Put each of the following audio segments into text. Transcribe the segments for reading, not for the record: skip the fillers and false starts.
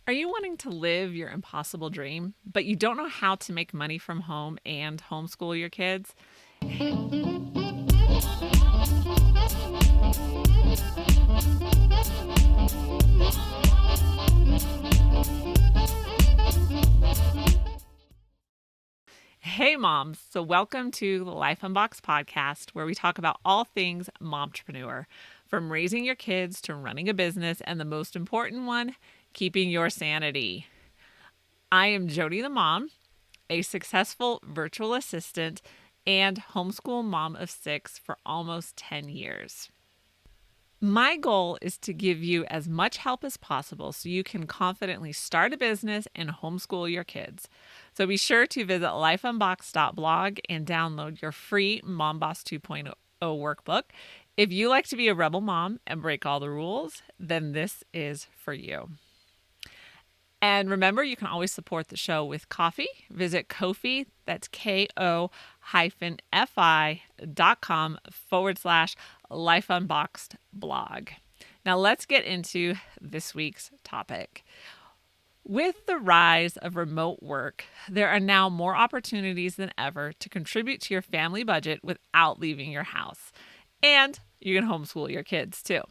Are you wanting to live your impossible dream, but you don't know how to make money from home and homeschool your kids? Hey, moms. So, welcome to the Life Unboxed podcast, where we talk about all things momtrepreneur, from raising your kids to running a business, and the most important one, keeping your sanity. I am Jodie the mom, a successful virtual assistant and homeschool mom of 6 for almost 10 years. My goal is to give you as much help as possible so you can confidently start a business and homeschool your kids. So be sure to visit lifeunboxed.blog and download your free Mom Boss 2.0 workbook. If you like to be a rebel mom and break all the rules, then this is for you. And remember, you can always support the show with coffee. Visit Ko-fi, that's ko-fi.com/Life Unboxed blog. Now let's get into this week's topic. With the rise of remote work, there are now more opportunities than ever to contribute to your family budget without leaving your house. And you can homeschool your kids too.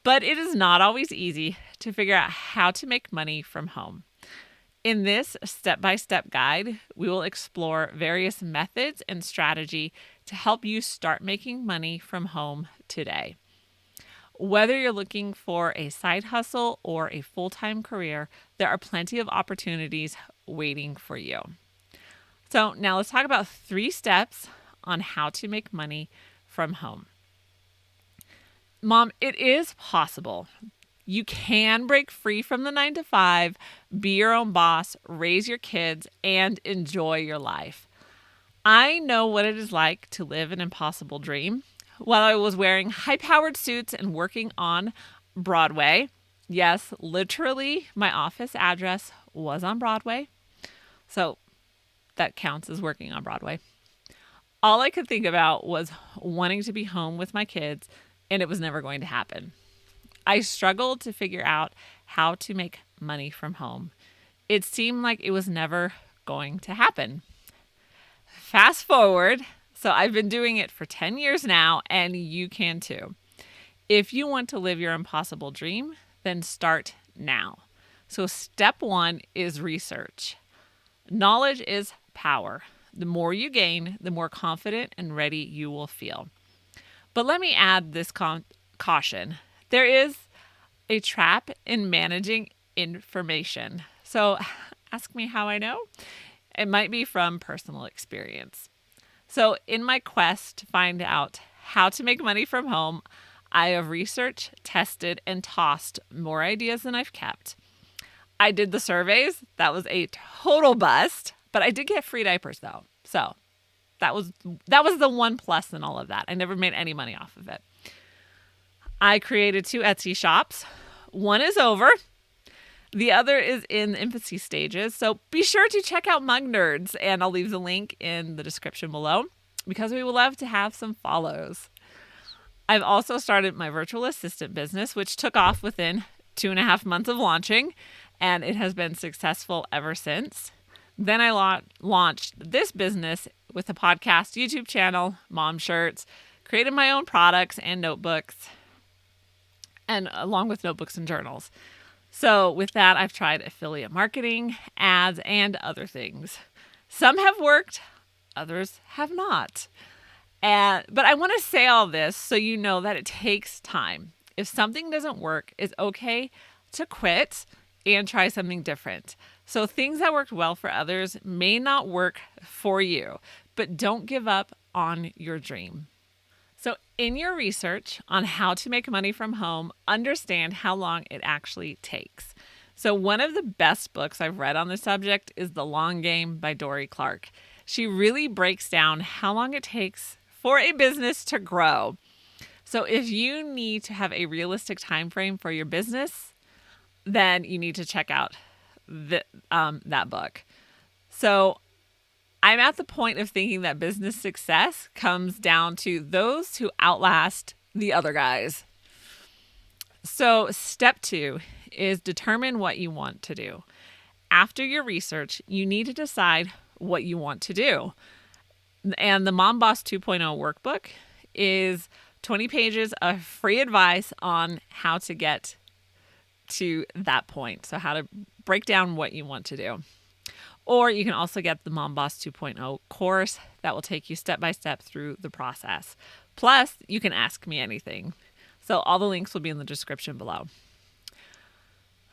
But it is not always easy to figure out how to make money from home. In this step-by-step guide, we will explore various methods and strategy to help you start making money from home today. Whether you're looking for a side hustle or a full-time career, there are plenty of opportunities waiting for you. So now let's talk about 3 steps on how to make money from home. Mom, it is possible. You can break free from the 9 to 5, be your own boss, raise your kids, and enjoy your life. I know what it is like to live an impossible dream. While I was wearing high-powered suits and working on Broadway, yes, literally, my office address was on Broadway, so that counts as working on Broadway. All I could think about was wanting to be home with my kids, and it was never going to happen. I struggled to figure out how to make money from home. It seemed like it was never going to happen. Fast forward, so I've been doing it for 10 years now, and you can too. If you want to live your impossible dream, then start now. So step 1 is research. Knowledge is power. The more you gain, the more confident and ready you will feel. But let me add this caution. There is a trap in managing information. So ask me how I know. It might be from personal experience. So in my quest to find out how to make money from home, I have researched, tested, and tossed more ideas than I've kept. I did the surveys. That was a total bust, but I did get free diapers though. So that was the one plus in all of that. I never made any money off of it. I created 2 Etsy shops. One is over. The other is in the infancy stages. So be sure to check out Mug Nerds, and I'll leave the link in the description below because we would love to have some follows. I've also started my virtual assistant business, which took off within 2.5 months of launching, and it has been successful ever since. Then I launched this business with a podcast, YouTube channel, mom shirts, created my own products and notebooks, and along with notebooks and journals. So with that, I've tried affiliate marketing, ads, and other things. Some have worked, others have not. But I want to say all this so you know that it takes time. If something doesn't work, it's okay to quit and try something different. So things that worked well for others may not work for you, but don't give up on your dream. So in your research on how to make money from home, understand how long it actually takes. So one of the best books I've read on this subject is The Long Game by Dorie Clark. She really breaks down how long it takes for a business to grow. So if you need to have a realistic time frame for your business, then you need to check out that book. So I'm at the point of thinking that business success comes down to those who outlast the other guys. So step 2 is determine what you want to do. After your research, you need to decide what you want to do. And the Mom Boss 2.0 workbook is 20 pages of free advice on how to get to that point. So how to break down what you want to do. Or you can also get the Mom Boss 2.0 course that will take you step by step through the process. Plus, you can ask me anything. So all the links will be in the description below.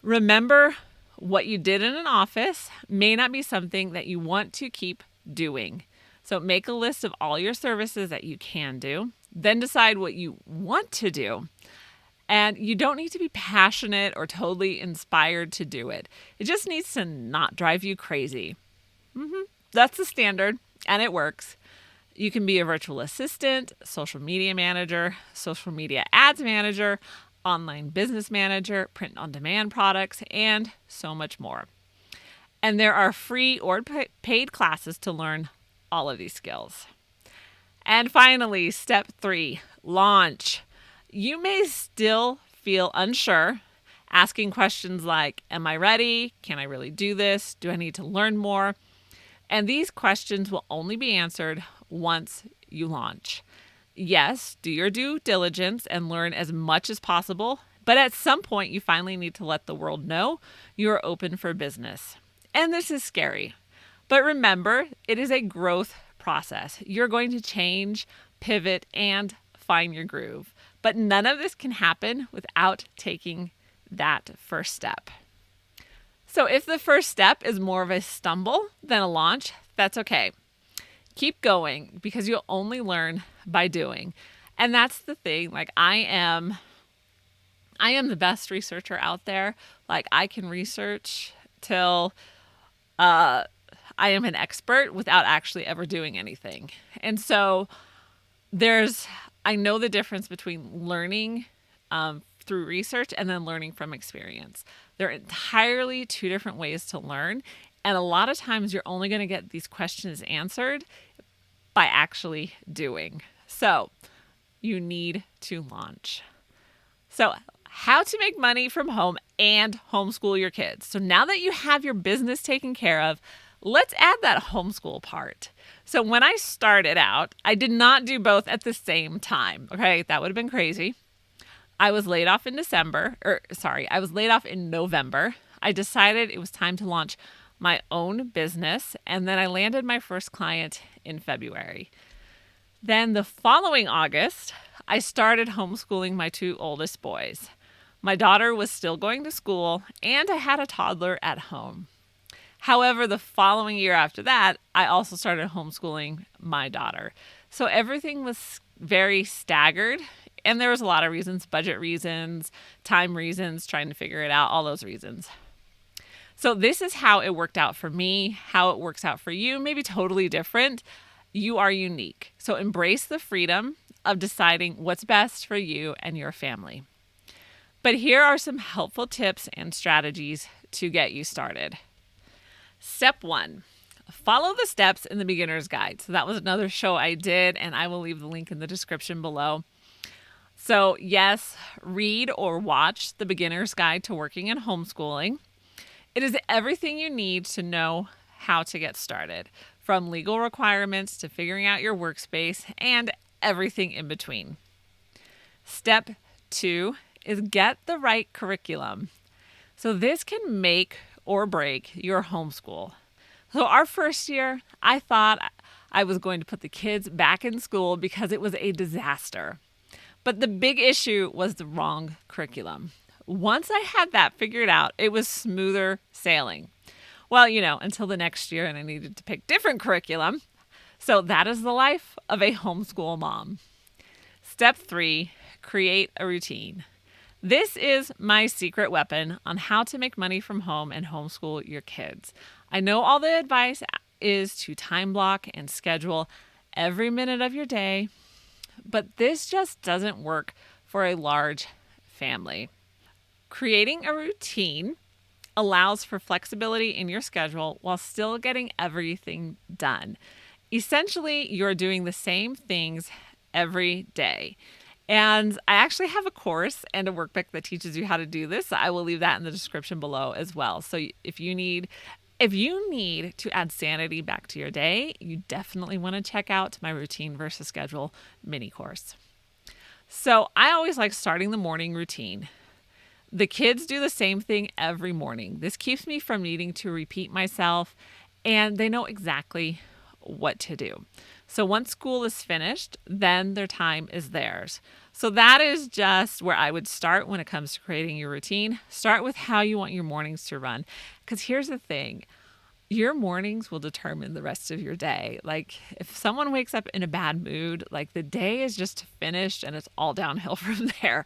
Remember, what you did in an office may not be something that you want to keep doing. So make a list of all your services that you can do. Then decide what you want to do. And you don't need to be passionate or totally inspired to do it. It just needs to not drive you crazy. That's the standard, and it works. You can be a virtual assistant, social media manager, social media ads manager, online business manager, print on demand products, and so much more. And there are free or paid classes to learn all of these skills. And finally, step 3, launch. You may still feel unsure, asking questions like, am I ready? Can I really do this? Do I need to learn more? And these questions will only be answered once you launch. Yes, do your due diligence and learn as much as possible, but at some point you finally need to let the world know you are open for business. And this is scary. But remember, it is a growth process. You're going to change, pivot, and find your groove. But none of this can happen without taking that first step. So if the first step is more of a stumble than a launch, that's okay. Keep going because you'll only learn by doing. And that's the thing. Like I am the best researcher out there. Like I can research till I am an expert without actually ever doing anything. And so I know the difference between learning through research and then learning from experience. They're entirely two different ways to learn. And a lot of times you're only going to get these questions answered by actually doing. So you need to launch. So how to make money from home and homeschool your kids. So now that you have your business taken care of, let's add that homeschool part. So when I started out, I did not do both at the same time. Okay, that would have been crazy. I was laid off in November. I decided it was time to launch my own business, and then I landed my first client in February. Then the following August, I started homeschooling my 2 oldest boys. My daughter was still going to school, and I had a toddler at home. However, the following year after that, I also started homeschooling my daughter. So everything was very staggered, and there was a lot of reasons, budget reasons, time reasons, trying to figure it out, all those reasons. So this is how it worked out for me, how it works out for you, maybe totally different. You are unique. So embrace the freedom of deciding what's best for you and your family. But here are some helpful tips and strategies to get you started. Step 1, follow the steps in the beginner's guide. So that was another show I did, and I will leave the link in the description below. So yes, read or watch the beginner's guide to working in homeschooling. It is everything you need to know how to get started, from legal requirements to figuring out your workspace and everything in between. Step 2 is get the right curriculum. So this can make or break your homeschool. So our first year, I thought I was going to put the kids back in school because it was a disaster. But the big issue was the wrong curriculum. Once I had that figured out, it was smoother sailing. Well, until the next year, and I needed to pick different curriculum. So that is the life of a homeschool mom. Step 3, create a routine. This is my secret weapon on how to make money from home and homeschool your kids. I know all the advice is to time block and schedule every minute of your day, but this just doesn't work for a large family. Creating a routine allows for flexibility in your schedule while still getting everything done. Essentially, you're doing the same things every day. And I actually have a course and a workbook that teaches you how to do this. I will leave that in the description below as well. So if you need to add sanity back to your day, you definitely want to check out my routine versus schedule mini course. So I always like starting the morning routine. The kids do the same thing every morning. This keeps me from needing to repeat myself, and they know exactly what to do. So once school is finished, then their time is theirs. So that is just where I would start when it comes to creating your routine. Start with how you want your mornings to run. Because here's the thing. Your mornings will determine the rest of your day. Like if someone wakes up in a bad mood, like the day is just finished and it's all downhill from there.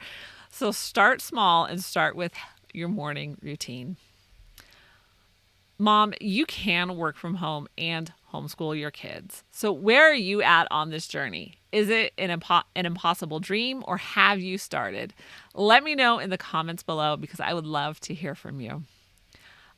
So start small and start with your morning routine. Mom, you can work from home and homeschool your kids. So where are you at on this journey? Is it an impossible dream, or have you started? Let me know in the comments below because I would love to hear from you.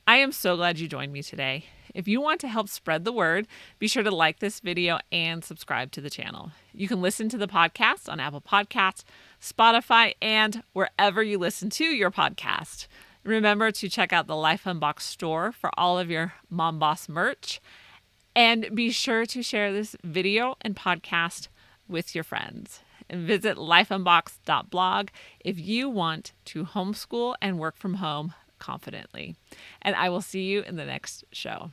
I am so glad you joined me today. If you want to help spread the word, be sure to like this video and subscribe to the channel. You can listen to the podcast on Apple Podcasts, Spotify, and wherever you listen to your podcast. Remember to check out the Life Unboxed store for all of your Mom Boss merch. And be sure to share this video and podcast with your friends. And visit lifeunboxed.blog if you want to homeschool and work from home confidently. And I will see you in the next show.